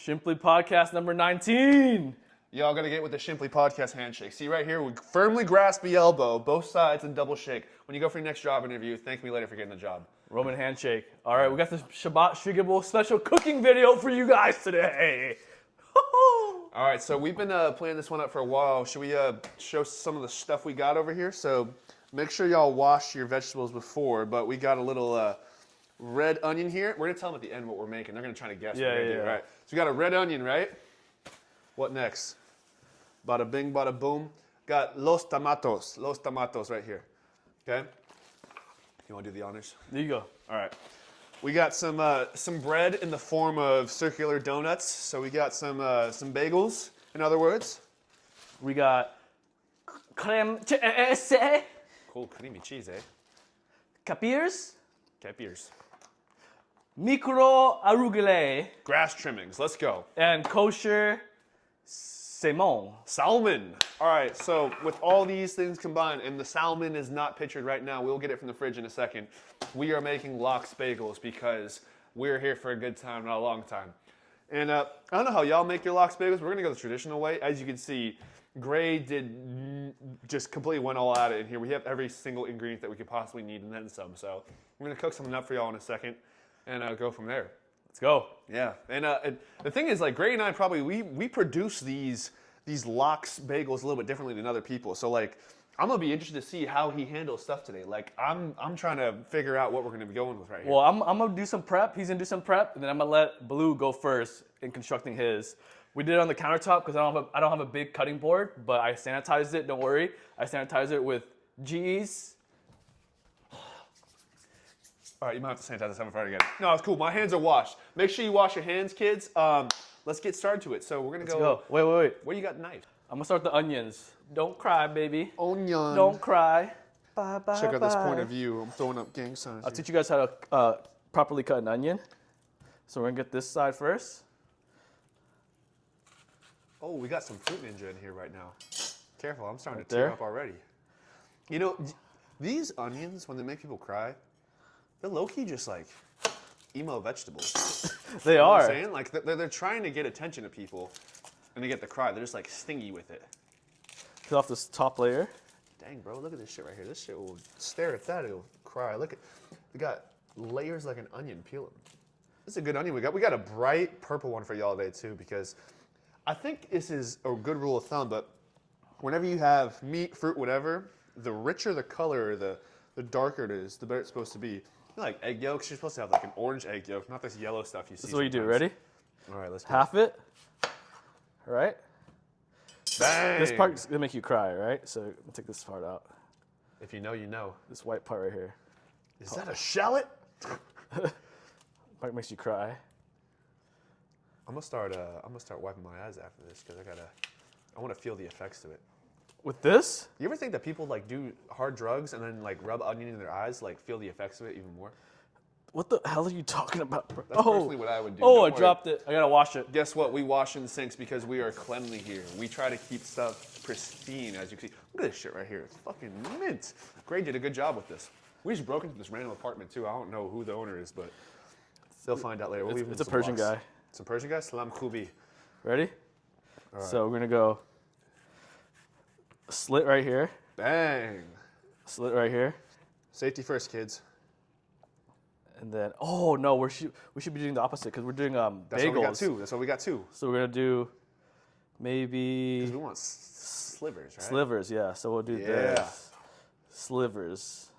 Shimply podcast number 19. Y'all gotta get with the Shimply podcast handshake. See right here, we firmly grasp the elbow, both sides, and double shake. When you go for your next job interview, thank me later for getting the job. Roman handshake. All right, we got the Shabbat Shigable special cooking video for you guys today. All right, so we've been planning this one up for a while. Should we show some of the stuff we got over here? So make sure y'all wash your vegetables before, but we got a little red onion here. We're gonna tell them at the end what we're making. They're gonna try to guess what we're gonna do, right? So we got a red onion, right? What next? Bada bing, bada boom. Got los tomatos right here, okay? You wanna do the honors? There you go. All right. We got some bread in the form of circular donuts. So we got some bagels, in other words. We got creme cheese. Cool, creamy cheese, eh? Capirs. Capirs. Micro arugula. Grass trimmings, let's go. And kosher salmon. Salmon. All right, so with all these things combined, and the salmon is not pictured right now, we'll get it from the fridge in a second. We are making lox bagels because we're here for a good time, not a long time. And I don't know how y'all make your lox bagels. We're gonna go the traditional way. As you can see, Gray just completely went all at it in here. We have every single ingredient that we could possibly need and then some. So we're gonna cook something up for y'all in a second and go from there. Let's go. Yeah, and the thing is, like, Gray and I probably, we produce these lox bagels a little bit differently than other people. So, like, I'm gonna be interested to see how he handles stuff today. Like, I'm trying to figure out what we're gonna be going with right here. Well, I'm gonna do some prep. He's gonna do some prep, and then I'm gonna let Blue go first in constructing his. We did it on the countertop because I don't have a big cutting board, but I sanitized it. Don't worry, I sanitized it with G's. All right, you might have to sanitize this before again. No, it's cool. My hands are washed. Make sure you wash your hands, kids. Let's get started to it. So we're gonna go. Wait. Where you got the knife? I'm gonna start with the onions. Don't cry, baby. Onion. Don't cry. Bye. Check out this point of view. I'm throwing up gang signs. I'll teach you guys how to properly cut an onion. So we're gonna get this side first. Oh, we got some Fruit Ninja in here right now. Careful, I'm starting Right to tear there. up already. You know, these onions, when they make people cry, they're low-key just like emo vegetables. They You know what are. I'm saying? Like, they're trying to get attention to people, and they get the cry. They're just like stingy with it. Peel off this top layer. Dang, bro, look at this shit right here. This shit will stare at that, it'll cry. Look at, we got layers like an onion. Peel them. This is a good onion we got. We got a bright purple one for y'all today too, because I think this is a good rule of thumb, but whenever you have meat, fruit, whatever, the richer the color, the darker it is, the better it's supposed to be. You know, like egg yolks, you're supposed to have like an orange egg yolk, not this yellow stuff you see. This is what you do. sometimes. Ready? All right, let's go. Half it. All right. Bang! This part's gonna make you cry, right? So I'm gonna take this part out. If you know, you know. This white part right here. Is that a shallot? Part makes you cry. I'm gonna start wiping my eyes after this because I want to feel the effects to it. With this? You ever think that people like do hard drugs and then like rub onion in their eyes, like feel the effects of it even more? What the hell are you talking about, bro? That's personally what I would do. Oh, Don't I worry. dropped it. I gotta wash it. Guess what? We wash in the sinks because we are cleanly here. We try to keep stuff pristine, as you can see. Look at this shit right here. It's fucking mint. Gray did a good job with this. We just broke into this random apartment too. I don't know who the owner is, but they'll find out later. We'll leave them It's a some Persian blocks. guy. It's a Persian guy? Salam Khubi. Ready? All right. So we're gonna go slit right here, Bang. slit right here, Safety first, kids. and then oh no, we should be doing the opposite because we're doing That's bagels. what we got too. That's what we got too. So we're gonna do Because maybe we want slivers, right? slivers. Yeah. So we'll do Yeah. this. Slivers.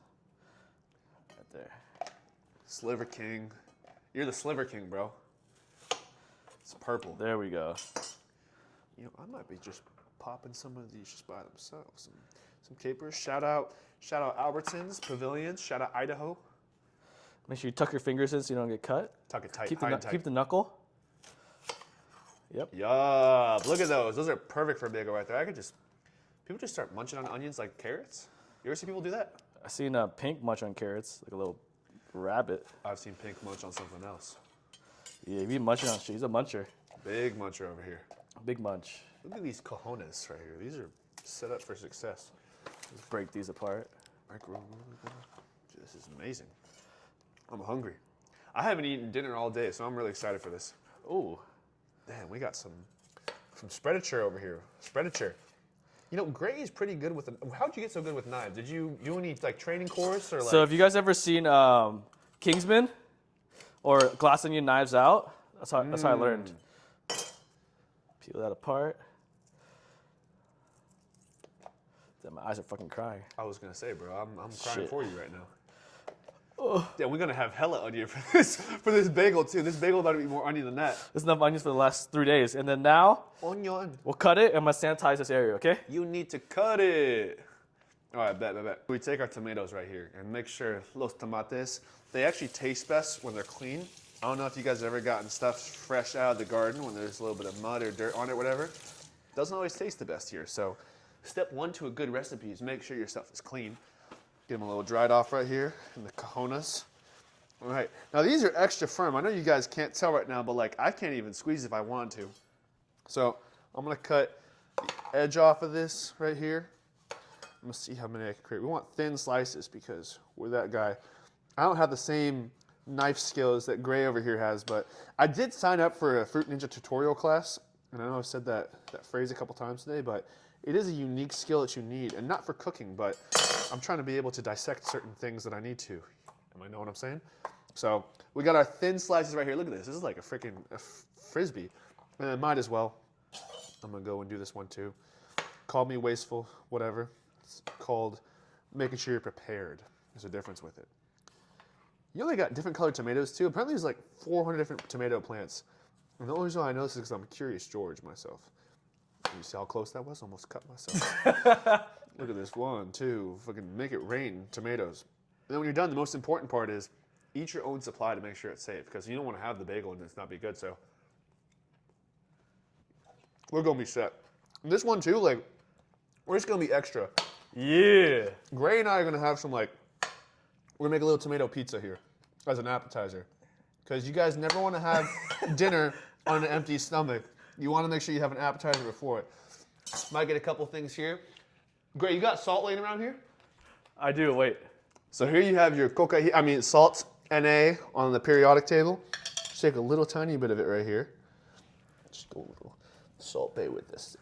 Right there. Sliver King. You're the Sliver King, bro. It's purple. There we go. You know, I might be just popping some of these just by themselves. Some capers. Shout out Albertsons, Pavilions. Shout out Idaho. Make sure you tuck your fingers in so you don't get cut. Tuck it tight. Keep high the and tight. keep the knuckle. Yep. Yup. Look at those. Those are perfect for a bagel right there. People just start munching on onions like carrots. You ever see people do that? I seen Pink munch on carrots like a little rabbit. I've seen Pink munch on something else. Yeah, if you munching on shit, he's a muncher. Big muncher over here. Big munch. Look at these cojones right here. These are set up for success. Let's break these apart. This is amazing. I'm hungry. I haven't eaten dinner all day, so I'm really excited for this. Ooh. Damn, we got some spreadature over here. Spreadature. You know, Gray is pretty good with. How'd you get so good with knives? Did you do any like training course or like? So have you guys ever seen Kingsman or Glass Onion Knives Out? That's how I learned. Peel that apart. Damn, my eyes are fucking crying. I was gonna say, bro, I'm crying Shit. for you right now. Yeah, we're gonna have hella onion for this bagel too. This bagel better be more onion than that. There's enough onions for the last 3 days. And then now, Onion. we'll cut it and I'm gonna sanitize this area, okay? You need to cut it. All right, bet. We take our tomatoes right here and make sure los tomates, they actually taste best when they're clean. I don't know if you guys have ever gotten stuff fresh out of the garden when there's a little bit of mud or dirt on it, whatever. Doesn't always taste the best here. So step one to a good recipe is make sure your stuff is clean. Get them a little dried off right here in the cajonas. All right, now these are extra firm. I know you guys can't tell right now, but like I can't even squeeze if I wanted to. So I'm gonna cut the edge off of this right here. I'm gonna see how many I can create. We want thin slices because we're that guy. I don't have the same knife skills that Gray over here has, but I did sign up for a Fruit Ninja tutorial class, and I know I've said that phrase a couple times today, but it is a unique skill that you need, and not for cooking, but I'm trying to be able to dissect certain things that I need to. Am I know what I'm saying? So we got our thin slices right here. Look at this. This is like a freaking Frisbee. And might as well. I'm going to go and do this one too. Call me wasteful, whatever. It's called making sure you're prepared. There's a difference with it. You only got different colored tomatoes too. Apparently there's like 400 different tomato plants. And the only reason I know this is because I'm Curious George myself. You see how close that was? Almost cut myself. Look at this. 1, 2. Fucking make it rain tomatoes. And then when you're done, the most important part is eat your own supply to make sure it's safe, because you don't want to have the bagel and it's not be good. So we're gonna be set. And this one too, like we're just gonna be extra. Yeah. Gray and I are gonna have some like we're gonna make a little tomato pizza here as an appetizer, because you guys never want to have dinner on an empty stomach. You want to make sure you have an appetizer before it. Might get a couple things here. Gray, you got salt laying around here? I do, wait. So here you have your salt, Na on the periodic table. Just take a little tiny bit of it right here. Just go a little Salt Bay with this.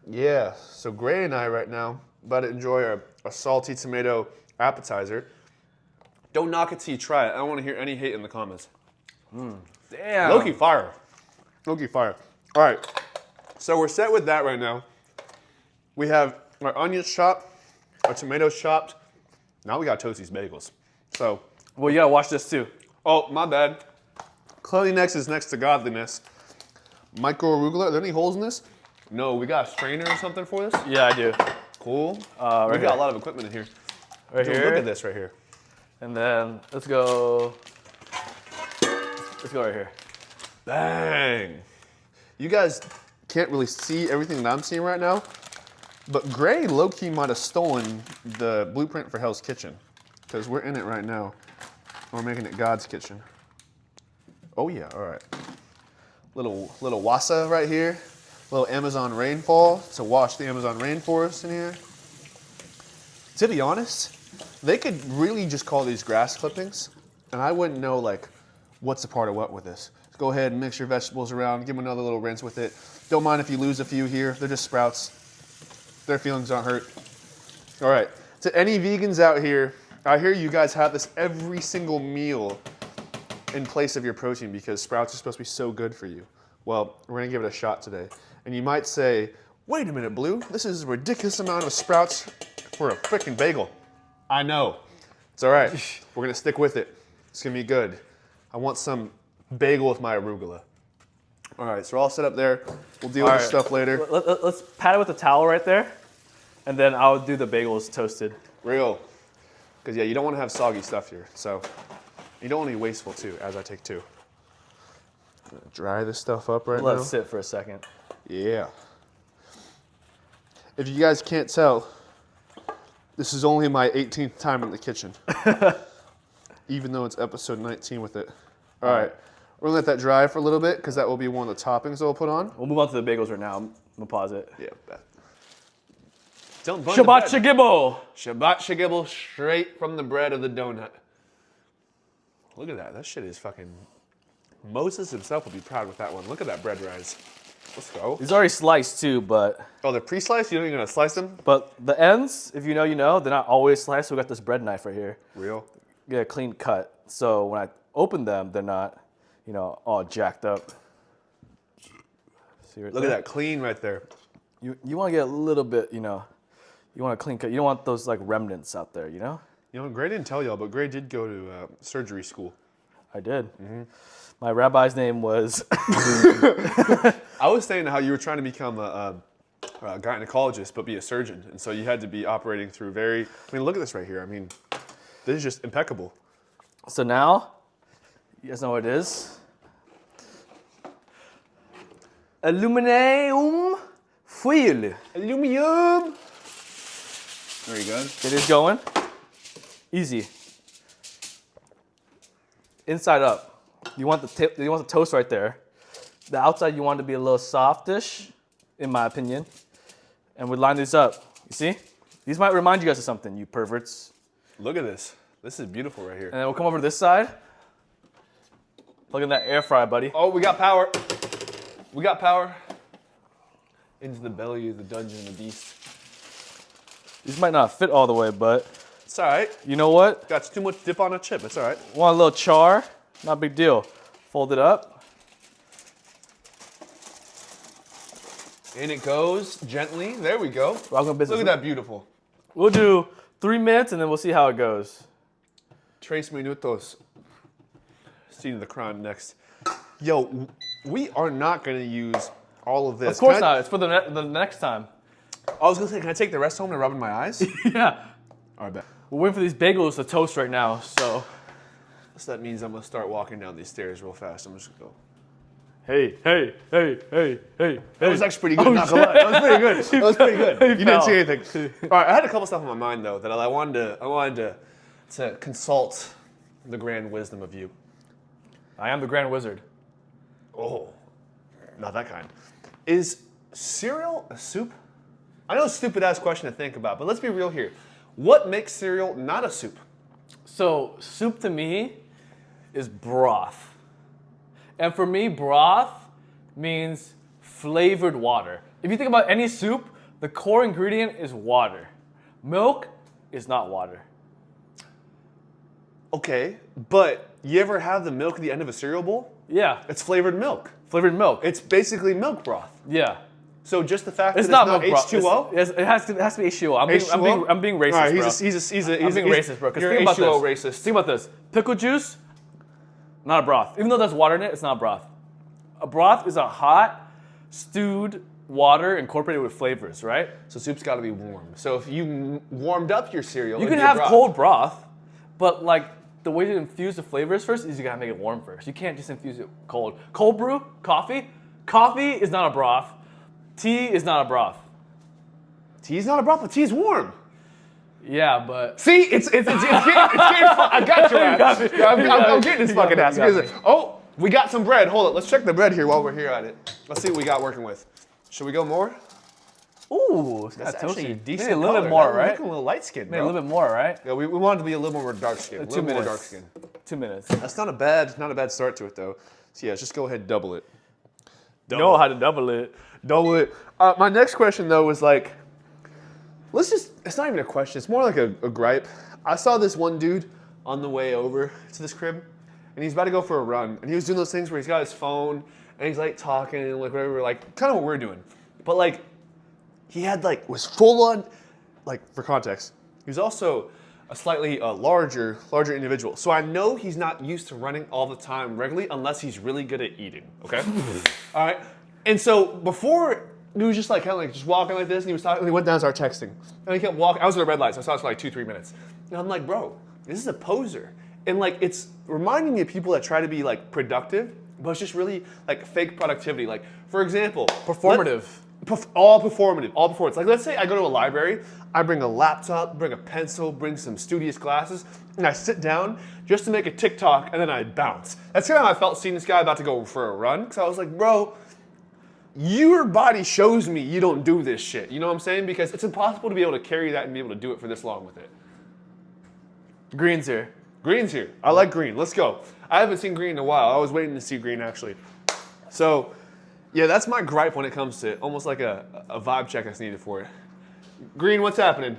Yeah, so Gray and I right now about to enjoy a salty tomato appetizer. Don't knock it till you try it. I don't want to hear any hate in the comments. Damn. Low-key fire. Low-key fire. All right, so we're set with that right now. We have our onions chopped, our tomatoes chopped. Now we got Toasties bagels. So. Well, you gotta watch this too. Oh, my bad. Cleanliness is next to godliness. Micro arugula, are there any holes in this? No, we got a strainer or something for this? Yeah, I do. Cool. Right we here. got a lot of equipment in here. Right Dude, here. Look at this right here. And then let's go right here. Bang. You guys can't really see everything that I'm seeing right now, but Gray low-key might have stolen the blueprint for Hell's Kitchen, because we're in it right now. We're making it God's kitchen. Oh yeah, all right. Little wasa right here. Little Amazon rainfall to wash the Amazon rainforest in here. To be honest, they could really just call these grass clippings, and I wouldn't know like what's a part of what with this. Go ahead and mix your vegetables around, give them another little rinse with it. Don't mind if you lose a few here. They're just sprouts. Their feelings aren't hurt. All right, to any vegans out here, I hear you guys have this every single meal in place of your protein because sprouts are supposed to be so good for you. Well, we're gonna give it a shot today. And you might say, wait a minute, Blue, this is a ridiculous amount of sprouts for a freaking bagel. I know. It's all right. We're gonna stick with it. It's gonna be good. I want some bagel with my arugula. All right, so we're all set up there. We'll deal with this stuff later. Let's pat it with a towel right there, and then I'll do the bagels toasted. Real. Because yeah, you don't want to have soggy stuff here. So you don't want to be wasteful too, as I take two. I'm gonna dry this stuff up right now. Let it sit for a second. Yeah. If you guys can't tell, this is only my 18th time in the kitchen. Even though it's episode 19 with it. All right. We're gonna let that dry for a little bit because that will be one of the toppings that we'll put on. We'll move on to the bagels right now. I'm gonna pause it. Yeah, bet. Don't burn Shabbat the bread. shagibbo. Shabbat shagibble straight from the bread of the donut. Look at that. That shit is fucking Moses himself will be proud with that one. Look at that bread rise. Let's go. These already sliced too, but Oh, they're pre-sliced? You don't even gonna slice them? the ends, if you know, you know, they're not always sliced. So we got this bread knife right here. Real? Get a clean cut. So when I open them, they're not, you know, all jacked up. See right Look there? at that, clean right there. You want to get a little bit, you know, you want a clean cut. You don't want those like remnants out there, you know? You know, Gray didn't tell y'all, but Gray did go to surgery school. I did. My rabbi's name was. I was saying how you were trying to become a gynecologist, but be a surgeon. And so you had to be operating through I mean, look at this right here. I mean, this is just impeccable. So now, you guys know what it is? Aluminum foil. Aluminum. There you go. It is going. Easy. Inside up. You want the toast right there. The outside you want it to be a little softish, in my opinion. And we line these up. You see? These might remind you guys of something, you perverts. Look at this. This is beautiful right here. And then we'll come over to this side. Look at that air fry, buddy. Oh, we got power. We got power. Into the belly of the dungeon of the beast. These might not fit all the way, but It's all right. you know what? Got too much dip on a chip. It's all right. Want a little char? Not a big deal. Fold it up. And it goes gently. There we go. Rock on business. Look at that beautiful. We'll do 3 minutes and then we'll see how it goes. Tres minutos. Scene of the crown next. Yo, we are not going to use all of this. Of course not. It's for the next time. I was going to say, can I take the rest home and rub in my eyes? Yeah. All right, bet. We're waiting for these bagels to toast right now, so. So that means I'm going to start walking down these stairs real fast. I'm just going to go. Hey. That was actually pretty good, not gonna lie. That was pretty good. That was pretty good. You didn't fell. see anything. All right, I had a couple stuff on my mind though that I wanted to consult the grand wisdom of you. I am the Grand Wizard. Oh, not that kind. Is cereal a soup? I know it's a stupid ass question to think about, but let's be real here. What makes cereal not a soup? So, soup to me is broth. And for me, broth means flavored water. If you think about any soup, the core ingredient is water. Milk is not water. Okay, but you ever have the milk at the end of a cereal bowl? Yeah, It's flavored milk. flavored milk. It's basically milk broth. Yeah. So just the fact It's that not it's milk not broth. H2O? It has to be H2O. I'm being racist, All right, bro. I'm I'm being racist, bro. 'Cause You're think about H2O this. racist. Think about this. Pickle juice, not a broth. Even though there's water in it, it's not a broth. A broth is a hot, stewed water incorporated with flavors, right? So soup's got to be warm. So if you warmed up your cereal, You it'd can be a have broth. cold broth, but like the way to infuse the flavors first is you gotta make it warm first. You can't just infuse it cold. Cold brew, coffee. Coffee is not a broth. Tea is not a broth. Tea's not a broth, but tea's warm. Yeah, but See, it's getting I got your ass. I'm getting this fucking ass. You got me. Because, oh, we got some bread. Hold it. Let's check the bread here while we're here at it. Let's see what we got working with. Should we go more? ooh, it's That's got actually toasty. decent. Maybe a little color. bit more, That right? looking a little light skinned, Maybe bro. a little bit more, right? Yeah, we wanted to be a little more dark skin. A 2 little more minutes. dark skin. 2 minutes. That's not a bad start to it though. So yeah, let's just go ahead and double it. Know how to double it. Double it. My next question though was like, it's not even a question, it's more like a gripe. I saw this one dude on the way over to this crib, and he's about to go for a run, and he was doing those things where he's got his phone, and he's like talking, and like whatever, like kind of what we're doing. But like, he had like, was full on, like for context, he was also a slightly larger individual. So I know he's not used to running all the time regularly unless he's really good at eating, okay? All right, and so before, he was just like kind of like just walking like this, and he was talking. And he went down and started texting, and he kept walking. I was at a red light, so I saw this for like 2-3 minutes, and I'm like, bro, this is a poser, and like it's reminding me of people that try to be like productive, but it's just really like fake productivity. Like for example, Performative. all performative, all performance. Like let's say I go to a library, I bring a laptop, bring a pencil, bring some studious glasses, and I sit down just to make a TikTok, and then I bounce. That's kind of how I felt seeing this guy about to go for a run, because I was like, bro, your body shows me you don't do this shit. You know what I'm saying? Because it's impossible to be able to carry that and be able to do it for this long with it. Green's here. Green's here. I like green. Let's go. I haven't seen green in a while. I was waiting to see green, actually. So, yeah, that's my gripe when it comes to it. Almost like a vibe check that's needed for it. Green, what's happening?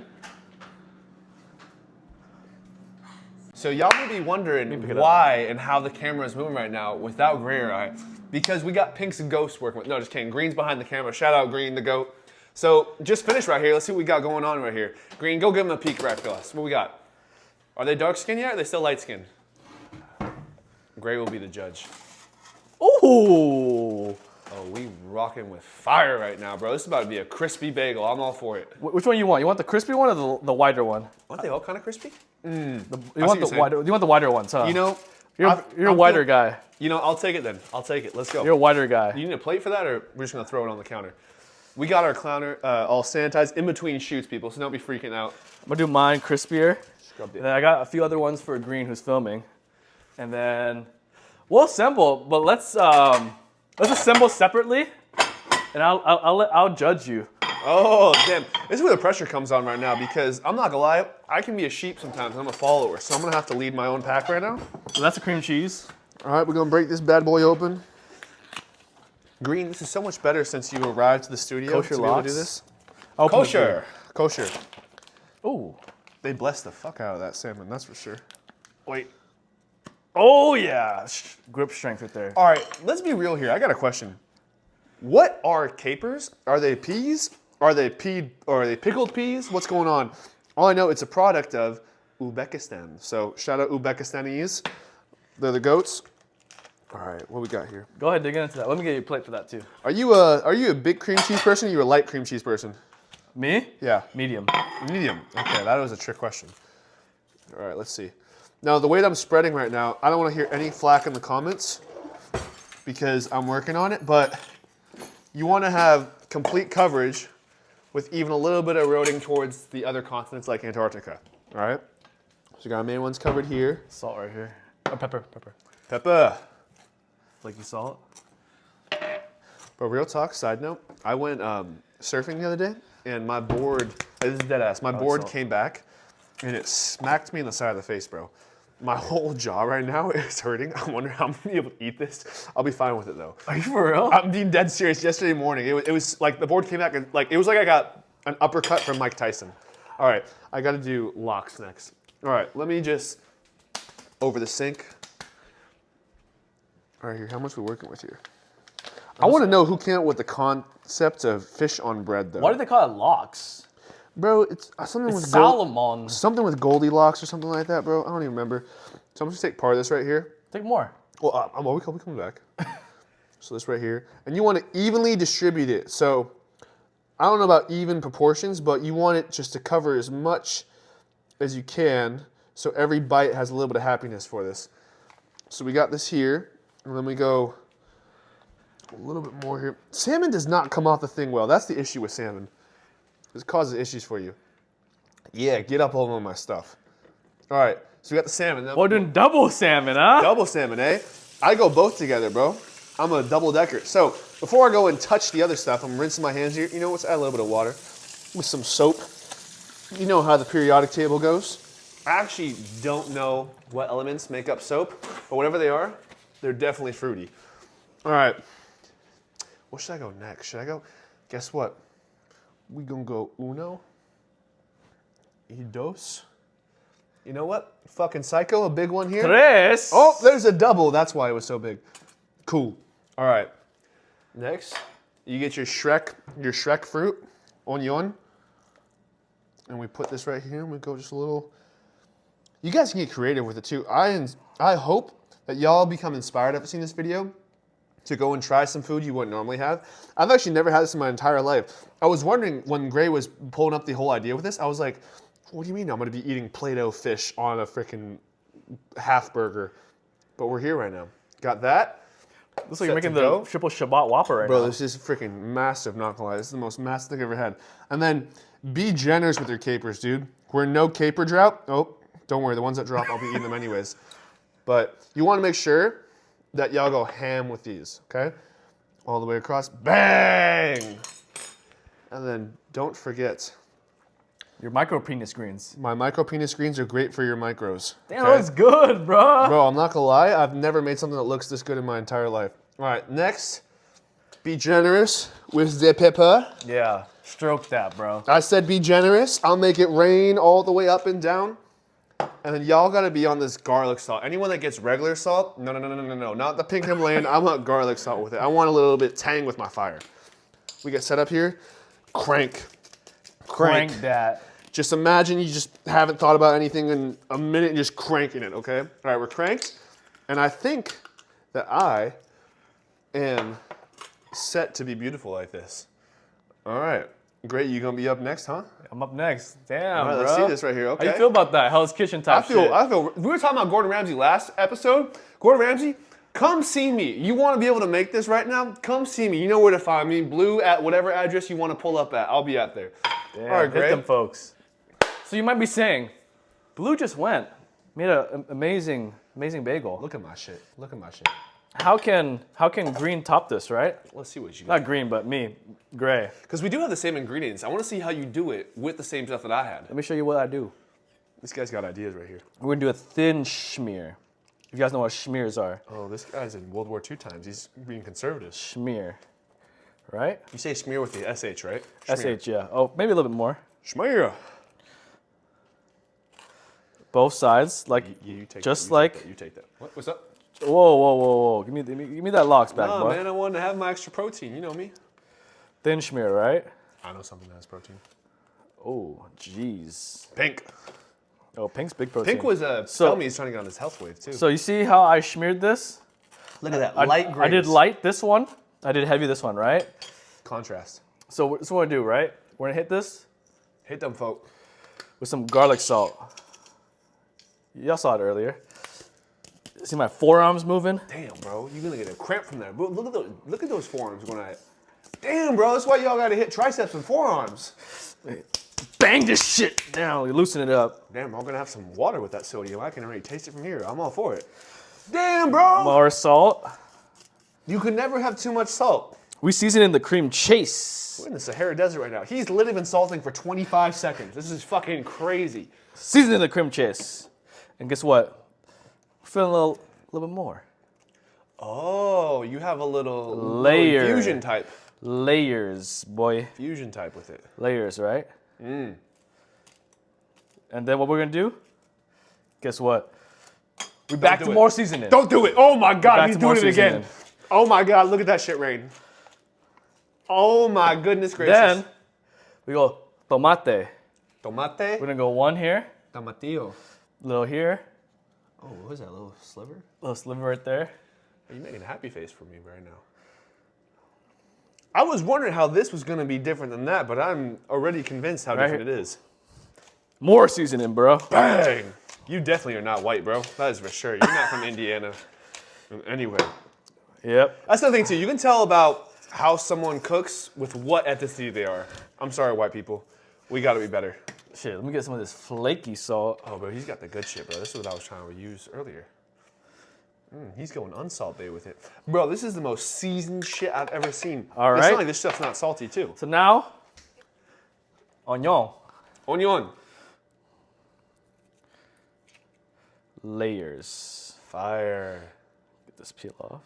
So y'all may be wondering why and how the camera is moving right now without Gray or I. Because we got Pink's and Ghost working with, no, just kidding. Green's behind the camera. Shout out Green, the goat. So just finished right here. Let's see what we got going on right here. Green, go give them a peek right for us. What we got? Are they dark skinned yet or are they still light skinned? Gray will be the judge. Ooh. Oh, we rocking with fire right now, bro. This is about to be a crispy bagel. I'm all for it. Which one you want? You want the crispy one or the wider one? Aren't they all kind of crispy? You want the wider ones, huh? You know, you're a wider guy. You know, I'll take it then. I'll take it. Let's go. You're a wider guy. You need a plate for that, or we're just gonna throw it on the counter? We got our counter all sanitized in between shoots, people, so don't be freaking out. I'm gonna do mine crispier. Scrubbed it. Then I got a few other ones for Green who's filming, and then we'll assemble. But let's assemble separately, and I'll judge you. Oh, damn. This is where the pressure comes on right now because I'm not gonna lie, I can be a sheep sometimes. I'm a follower, so I'm gonna have to lead my own pack right now. So that's a cream cheese. All right, we're gonna break this bad boy open. Green, this is so much better since you arrived to the studio Kosher to be able to lox. do this. Kosher. Kosher. Ooh. They blessed the fuck out of that salmon, that's for sure. Wait. Oh yeah. Grip strength right there. All right, let's be real here. I got a question. What are capers? Are they peas? Are they pickled peas? What's going on? All I know, it's a product of Uzbekistan. So shout out Uzbekistanis. They're the goats. All right, what we got here? Go ahead, dig into that. Let me get you a plate for that too. Are you a big cream cheese person or are you a light cream cheese person? Me? Yeah. Medium. Medium. Okay, that was a trick question. All right, let's see. Now, the way that I'm spreading right now, I don't want to hear any flack in the comments because I'm working on it, but you want to have complete coverage with even a little bit of eroding towards the other continents like Antarctica. All right? So we got our main ones covered here. Salt right here. Oh, pepper. Pepper. Flaky salt. But real talk, side note, I went surfing the other day and my board, this is dead ass, my board came back and it smacked me in the side of the face, bro. My whole jaw right now is hurting. I wonder how I'm gonna be able to eat this. I'll be fine with it though. Are you for real? I'm being dead serious. Yesterday morning, it was like the board came back and like it was like I got an uppercut from Mike Tyson. All right, I got to do lox next. All right, let me just over the sink. All right, here, how much we working with here? I want to know who came up with the concept of fish on bread though. Why do they call it lox? Bro, it's something with Salomon. something with Goldilocks or something like that, bro. I don't even remember. So I'm just gonna take part of this right here. Take more. Well, we coming back. So this right here, and you want to evenly distribute it. So I don't know about even proportions, but you want it just to cover as much as you can, so every bite has a little bit of happiness for this. So we got this here, and then we go a little bit more here. Salmon does not come off the thing well. That's the issue with salmon. This causes issues for you. Yeah, get up all over my stuff. All right, so we got the salmon. We're doing double salmon, huh? Double salmon, eh? I go both together, bro. I'm a double decker. So before I go and touch the other stuff, I'm rinsing my hands here. You know what? Add a little bit of water with some soap. You know how the periodic table goes. I actually don't know what elements make up soap, but whatever they are, they're definitely fruity. All right. What should I go next? Should I go? Guess what? We gonna go uno y dos. You know what? Fucking psycho, a big one here. Tres. Oh, there's a double. That's why it was so big. Cool. All right. Next, you get your Shrek fruit, onion, and we put this right here. And we go just a little. You guys can get creative with it too. I hope that y'all become inspired after seeing this video to go and try some food you wouldn't normally have. I've actually never had this in my entire life. I was wondering when Gray was pulling up the whole idea with this, I was like, what do you mean I'm gonna be eating Play-Doh fish on a freaking half burger? But we're here right now. Got that. Looks like you're making the triple Shabbat Whopper right now. Bro, this is freaking massive, not gonna lie. This is the most massive thing I've ever had. And then be generous with your capers, dude. We're in no caper drought. Oh, don't worry, the ones that drop, I'll be eating them anyways. But you wanna make sure that y'all go ham with these, okay? All the way across, bang! And then don't forget Your micro penis greens. My micro penis greens are great for your micros. Damn, that's good, bro. Bro, I'm not gonna lie. I've never made something that looks this good in my entire life. All right, next, be generous with the pepper. Yeah, stroke that, bro. I said be generous. I'll make it rain all the way up and down. And then y'all gotta be on this garlic salt. Anyone that gets regular salt, no. Not the pink Himalayan. I want garlic salt with it. I want a little bit tang with my fire. We get set up here. Crank. Crank that. Just imagine you just haven't thought about anything in a minute and just cranking it, okay? All right, we're cranked. And I think that I am set to be beautiful like this. All right. Great, you gonna be up next, huh? I'm up next. Damn, All right, bro. let's see this right here, okay? How you feel about that? Hell's Kitchen type shit? We were talking about Gordon Ramsay last episode. Gordon Ramsay, come see me. You wanna be able to make this right now? Come see me. You know where to find me. Blue at whatever address you wanna pull up at. I'll be out there. Damn, all right, hit great. them folks. So you might be saying, Blue just went, made an amazing bagel. Look at my shit. Look at my shit. How can green top this, right? Let's see what you got. Not green, but me, gray. Because we do have the same ingredients. I wanna see how you do it with the same stuff that I had. Let me show you what I do. This guy's got ideas right here. We're gonna do a thin schmear. If you guys know what schmears are. Oh, this guy's in World War II times. He's being conservative. Schmear, right? You say smear with the SH, right? Schmear. SH, yeah. Oh, maybe a little bit more. Schmear. Both sides, like You take just that. like. You take that. What's up? Whoa! Give me that lox back, No, boy. man, I wanted to have my extra protein. You know me. Thin schmear, right? I know something that has protein. Oh, jeez. Pink. Oh, pink's big protein. Pink was tell me he's trying to get on this health wave too. So you see how I smeared this? Look at that I did light this one. I did heavy this one, right? contrast. So this is what we're gonna do, right? We're gonna hit this Hit them, folk. with some garlic salt. Y'all saw it earlier. See my forearms moving? Damn, bro, you're gonna get a cramp from that. Bro, look at those forearms going at it. Damn, bro, that's why y'all gotta hit triceps and forearms. Bang this shit down. We loosen it up. Damn, I'm gonna have some water with that sodium. I can already taste it from here. I'm all for it. Damn, bro. More salt. You could never have too much salt. We season in the cream chase. We're in the Sahara Desert right now. He's literally been salting for 25 seconds. This is fucking crazy. Season in the cream chase. And guess what? We're feeling a little bit more. Oh, you have a little Layer. fusion type. Layers, boy. Fusion type with it. Layers, right? And then what we're gonna do? Guess what? We back do to it. more seasoning. Don't do it. Oh my God, Back he's to more doing it again. seasoning. Oh my God, look at that shit rain. Oh my goodness gracious. Then we go tomate. Tomate. We're gonna go one here, Tomatillo. little here, Oh, what is that, little sliver? little sliver right there. Are you making a happy face for me right now? I was wondering how this was gonna be different than that, but I'm already convinced how different here. it is. More seasoning, bro. Bang! You definitely are not white, bro. That is for sure. You're not from Indiana. Anyway. Yep. That's the thing too. You can tell about how someone cooks with what ethnicity they are. I'm sorry, white people. We gotta be better. Shit, let me get some of this flaky salt. Oh, bro, he's got the good shit, bro. This is what I was trying to use earlier. He's going unsalt bay with it. Bro, this is the most seasoned shit I've ever seen. All It's right. not like this stuff's not salty too. So now, onion. Onion. Layers. Fire. Get this peel off.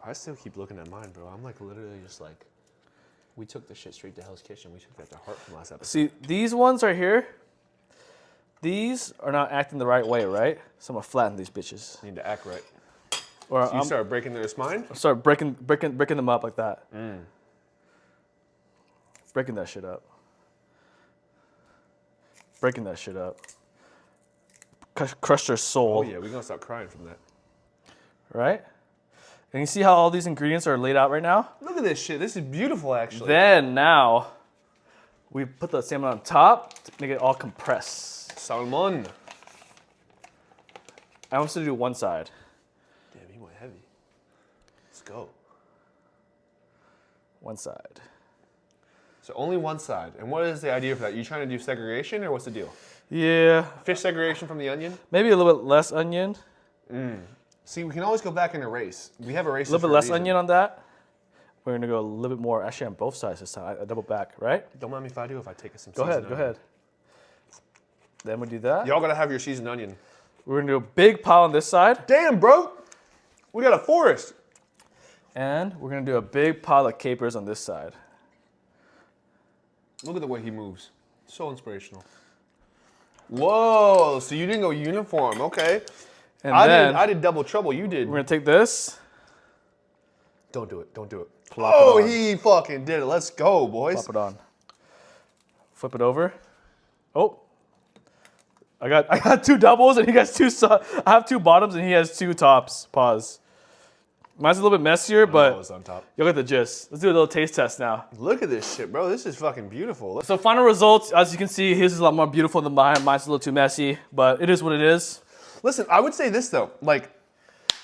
I still keep looking at mine, bro. I'm like literally just like, we took the shit straight to Hell's Kitchen. We took that to heart from last episode. See, these ones right here, these are not acting the right way, right? So I'm gonna flatten these bitches. Need to act right. Or So you start breaking their spine? start breaking them up like that. Breaking that shit up. Breaking that shit up. Crush their soul, Oh yeah, we're gonna start crying from that. right? And you see how all these ingredients are laid out right now? Look at this shit. This is beautiful, actually. Then now, we put the salmon on top to make it all compress. Salmon. I want us to do one side. Damn, he went heavy. Let's go. One side. So only one side. And what is the idea for that? You trying to do segregation or what's the deal? Yeah, Fish segregation from the onion? maybe a little bit less onion. See, we can always go back and erase. We have erasers. A little bit less onion on that. We're gonna go a little bit more, actually on both sides this time. I double back, right? Don't mind me if I do, if I take some Go seasoned ahead, go onion. ahead. Then we do that. Y'all gotta have your seasoned onion. We're gonna do a big pile on this side. Damn, bro. We got a forest. And we're gonna do a big pile of capers on this side. Look at the way he moves. So inspirational. Whoa, so you didn't go uniform, okay. And I did double trouble, you did. we're gonna take this. Don't do it, don't do it. Plop Oh, it on. he fucking did it. Let's go, boys. Plop it on. Flip it over. Oh. I got 2 doubles and he has 2, I have 2 bottoms and he has 2 tops. Pause. Mine's a little bit messier, but it's on top. you'll get the gist. Let's do a little taste test now. Look at this shit, bro. This is fucking beautiful. So final results, as you can see, his is a lot more beautiful than mine. Mine's a little too messy, but it is what it is. Listen, I would say this though, like,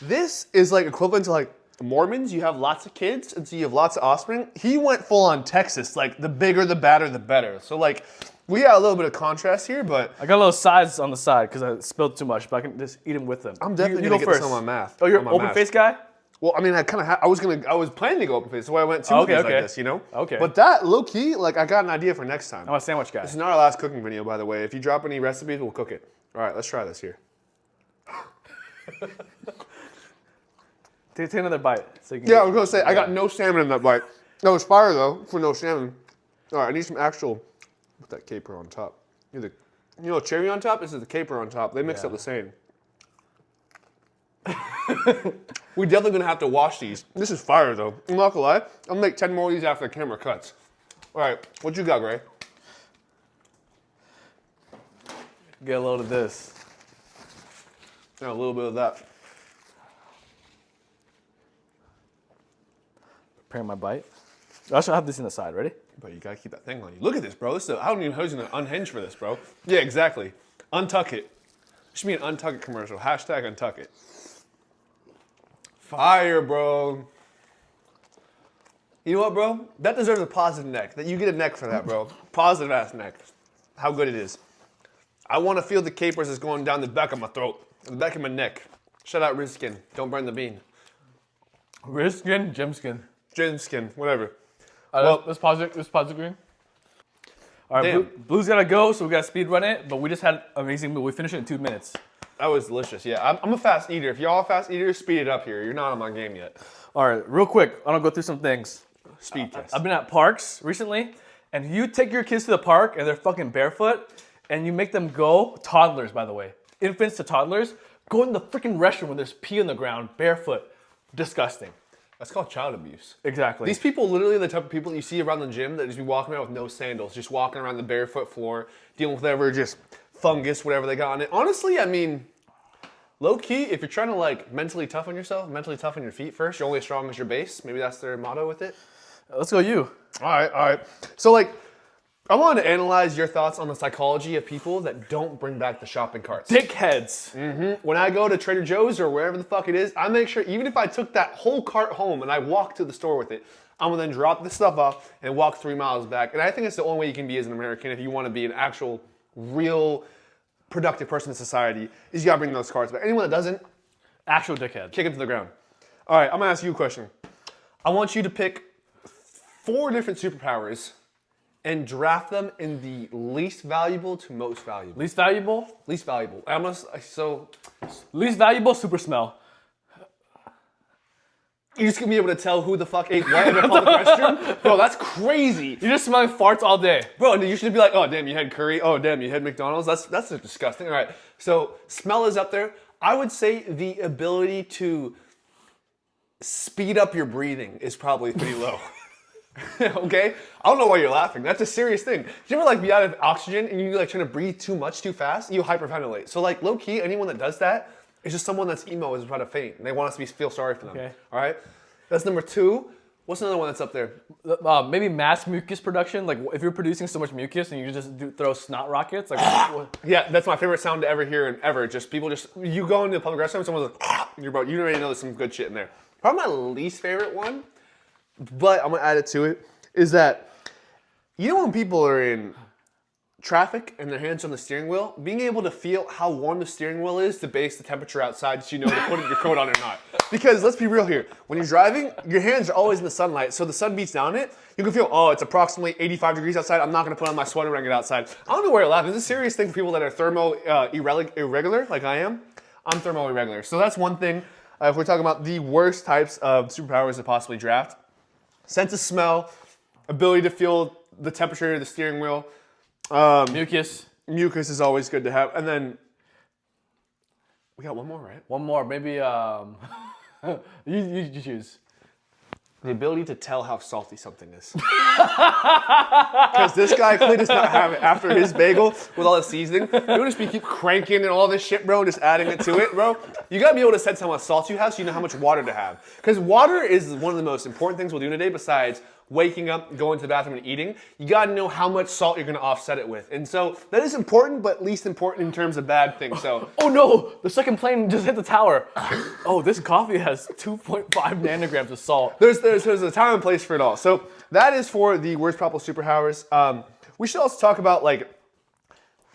this is like equivalent to like Mormons. You have lots of kids, and so you have lots of offspring. He went full on Texas, like the bigger, the badder, the better. So like, we got a little bit of contrast here, but I got a little sides on the side because I spilled too much, but I can just eat them with them. I'm definitely you gonna go get first. this on my math. Oh, you're on an my open math. face guy? Well, I mean, I was planning to go open face, so I went 2 of these like this, you know? Okay. But that, low key, like, I got an idea for next time. I'm a sandwich guy. This is not our last cooking video, by the way. If you drop any recipes, we'll cook it. All right, let's try this here. Take another bite. So you can Yeah, I was gonna say, I got no salmon in that bite. That was fire, though, for no salmon. All right, I need some actual, with that caper on top. You know, cherry on top? This is the caper on top. They mix up the same. We're definitely gonna have to wash these. This is fire, though. I'm not gonna lie. I'll make 10 more of these after the camera cuts. All right, what you got, Gray? Get a load of this. Yeah, a little bit of that. Prepare my bite. I should have this in the side. Ready? But you gotta keep that thing on you. Look at this, bro. This is I don't even know who's gonna unhinge for this, bro. Yeah, exactly. Untuck it. Should be an untuck it commercial. Hashtag untuck it. Fire, bro. You know what, bro? That deserves a positive neck. That you get a neck for that, bro. Positive ass neck. How good it is. I want to feel the capers is going down the back of my throat, the back of my neck. Shout out Riz Skin. Don't burn the bean. Riz skin, gym skin. Gin Skin, whatever. Let's pause it. Let's pause the green. All right, Damn. Blue's gotta go, so we gotta speed run it. But we just had an amazing meal. We finished it in 2 minutes. That was delicious. Yeah, I'm a fast eater. If y'all are fast eaters, speed it up here. You're not on my game yet. All right, real quick. I'm gonna go through some things. Speed test. I've been at parks recently, and you take your kids to the park and they're fucking barefoot, and you make them go, toddlers by the way, infants to toddlers, go in the freaking restroom when there's pee on the ground, barefoot. Disgusting. That's called child abuse. Exactly. These people literally the type of people you see around the gym that just be walking around with no sandals, just walking around the barefoot floor, dealing with whatever, just fungus, whatever they got on it. Honestly, I mean, low key, if you're trying to like mentally toughen yourself, mentally toughen your feet first, you're only as strong as your base. Maybe that's their motto with it. Let's go you. All right. So like, I wanted to analyze your thoughts on the psychology of people that don't bring back the shopping carts. Dickheads. When I go to Trader Joe's or wherever the fuck it is, I make sure, even if I took that whole cart home and I walked to the store with it, I'm gonna then drop the stuff off and walk 3 miles back. And I think it's the only way you can be as an American if you wanna be an actual, real, productive person in society, is you gotta bring those carts back. Anyone that doesn't, Actual dickhead. kick it to the ground. All right, I'm gonna ask you a question. I want you to pick 4 different superpowers and draft them in the least valuable to most valuable. Least valuable? Least valuable. Least valuable, super smell. You're just gonna be able to tell who the fuck ate what in a public restroom? Bro, that's crazy. You're just smelling farts all day. Bro, and you should be like, oh damn, you had curry. Oh damn, you had McDonald's. That's disgusting. All right, so smell is up there. I would say the ability to speed up your breathing is probably pretty low. Okay? I don't know why you're laughing. That's a serious thing. Do you ever like be out of oxygen and you like trying to breathe too much too fast? You hyperventilate. So like low key, anyone that does that is just someone that's emo is about to faint. And they want us to feel sorry for them. Okay. All right? That's number 2. What's another one that's up there? Maybe mass mucus production. Like if you're producing so much mucus and you just throw snot rockets. Like what? Yeah, that's my favorite sound to ever hear and ever. Just people you go into a public restroom, someone's like, you already know there's some good shit in there. Probably my least favorite one, but I'm gonna add it to it, is that, you know when people are in traffic and their hands on the steering wheel, being able to feel how warm the steering wheel is to base the temperature outside so you know to put your coat on or not. Because let's be real here, when you're driving, your hands are always in the sunlight, so the sun beats down it, you can feel, oh, it's approximately 85 degrees outside, I'm not gonna put on my sweater when I get outside. I don't know where you're laughing. This is a serious thing for people that are irregular, like I am. I'm thermo irregular. So that's one thing. If we're talking about the worst types of superpowers to possibly draft, sense of smell, ability to feel the temperature of the steering wheel, Mucus. Mucus is always good to have. And then, we got one more, right? One more, maybe, you choose. The ability to tell how salty something is. Because this guy clearly does not have it after his bagel with all the seasoning. You'll just keep cranking and all this shit, bro, and just adding it to it, bro. You gotta be able to sense how much salt you have so you know how much water to have. Because water is one of the most important things we'll do today besides waking up, going to the bathroom, and eating. You gotta know how much salt you're gonna offset it with. And so that is important, but least important in terms of bad things. So, oh no, the second plane just hit the tower. Oh, this coffee has 2.5 nanograms of salt. There's a time and place for it all. So that is for the worst probable superpowers. We should also talk about like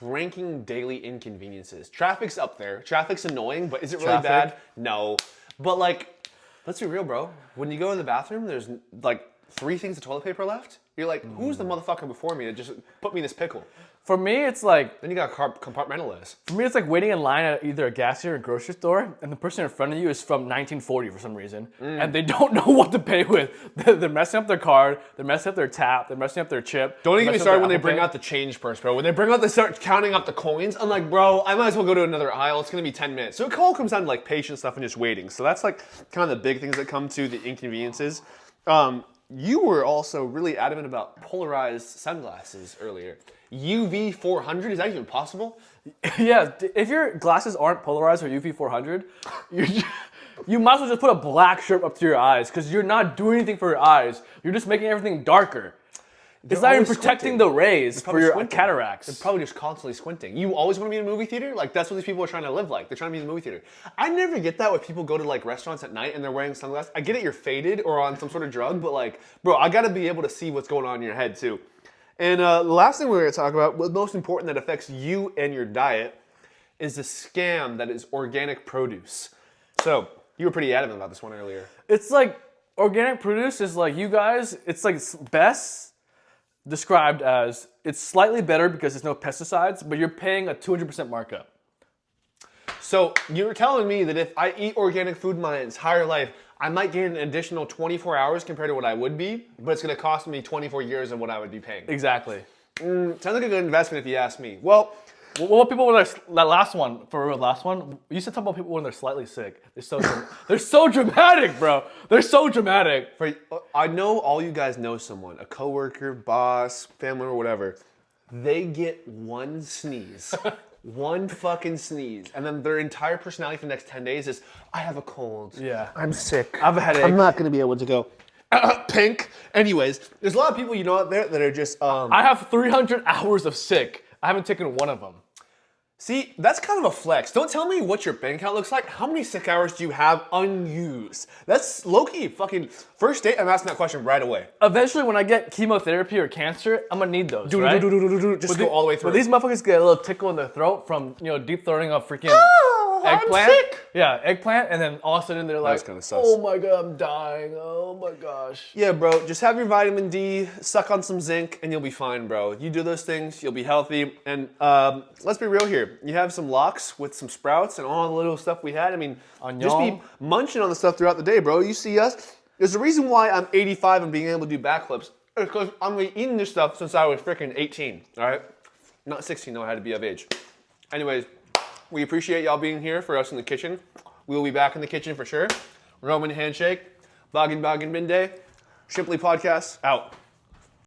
ranking daily inconveniences. Traffic's up there. Traffic's annoying, but is it really bad? No. But like, let's be real, bro. When you go in the bathroom, there's like 3 things of toilet paper left. You're like, who's the motherfucker before me that just put me in this pickle? For me, it's like... Then you got compartmentalize. For me, it's like waiting in line at either a gas station or a grocery store, and the person in front of you is from 1940 for some reason, and they don't know what to pay with. They're messing up their card, they're messing up their tap, they're messing up their chip. Don't even get me started when they bring out the change purse, bro. When they start counting up the coins, I'm like, bro, I might as well go to another aisle. It's gonna be 10 minutes. So it all comes down to like patient stuff and just waiting. So that's like kind of the big things that come to the inconveniences. You were also really adamant about polarized sunglasses earlier. UV 400, is that even possible? Yeah, if your glasses aren't polarized or UV 400, you might as well just put a black shirt up to your eyes because you're not doing anything for your eyes. You're just making everything darker. It's not even protecting the rays for your cataracts. They're probably just constantly squinting. You always want to be in a movie theater? Like, that's what these people are trying to live like. They're trying to be in the movie theater. I never get that when people go to, like, restaurants at night and they're wearing sunglasses. I get it, you're faded or on some sort of drug, but, like, bro, I got to be able to see what's going on in your head, too. And the last thing we're going to talk about, what's most important that affects you and your diet, is the scam that is organic produce. So, you were pretty adamant about this one earlier. It's like, organic produce is like, you guys, it's like best described as it's slightly better because there's no pesticides, but you're paying a 200% markup. So you were telling me that if I eat organic food my entire life, I might gain an additional 24 hours compared to what I would be, but it's going to cost me 24 years of what I would be paying. Exactly. Sounds like a good investment if you ask me. Well, what people when they're that last one we used to talk about people when they're slightly sick. They're so dramatic, bro. They're so dramatic. I know all you guys know someone, a coworker, boss, family, or whatever. They get one sneeze, one fucking sneeze, and then their entire personality for the next 10 days is, I have a cold. Yeah. I'm sick. I have a headache. I'm not gonna be able to go. Pink. Anyways, there's a lot of people you know out there that are just. I have 300 hours of sick. I haven't taken one of them. See, that's kind of a flex. Don't tell me what your bank account looks like. How many sick hours do you have unused? That's low-key fucking first date. I'm asking that question right away. Eventually, when I get chemotherapy or cancer, I'm gonna need those, right? Just go all the way through. But these motherfuckers get a little tickle in their throat from, deep throating a freaking eggplant. I'm sick. Yeah, eggplant, and then all of a sudden they're like, kinda sus. oh my god, I'm dying. Oh my gosh. Yeah, bro, just have your vitamin D, suck on some zinc, and you'll be fine, bro. You do those things, you'll be healthy. And let's be real here. You have some lox with some sprouts and all the little stuff we had. I mean, just be munching on the stuff throughout the day, bro. You see us. There's a reason why I'm 85 and being able to do backflips. It's because I've been eating this stuff since I was freaking 18, all right? Not 16, though, I had to be of age. Anyways, we appreciate y'all being here for us in the kitchen. We will be back in the kitchen for sure. Roman handshake. Bagin Binde. Shimply podcast, out.